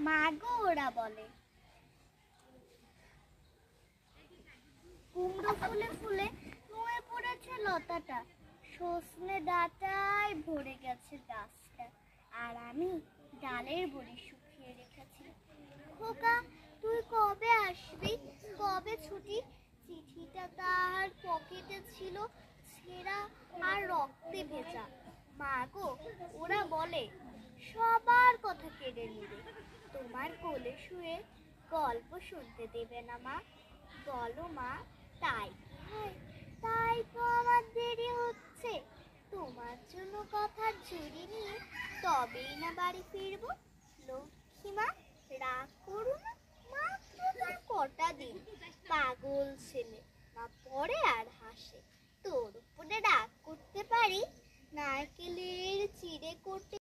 মাগো ওরা বলে। কুমড়ো ফুলে ফুলে নুয়ে পড়েছে লতাটা, সজনে ডাঁটায় ভরে গেছে গাছটা, আর আমি ডালের বড়ি শুকিয়ে রেখেছি। খোকা তুই কবে আসবি, কবে ছুটি? চিঠিটা তার পকেটে ছিল, ছেঁড়া আর রক্তে ভেজা। মা গো ওরা বলে সবার কথা কেড়ে নিবে, তোমার কোলে শুয়ে গল্প শুনতে দেবে না মা। বলো মা তাই কি হয়? তাই তো আমার দেরি হচ্ছে, তোমার জন্য কথার ঝুড়ি নিয়ে তবেই না বাড়ি ফিরবো। লক্ষ্মী মা রাগ করো না, মাত্র তার কটা দিন। পাগল ছেলে, মা পড়ে আর হাসে। তোর উপরে রাগ করতে পারি, নারকেলের চিড়ে করতে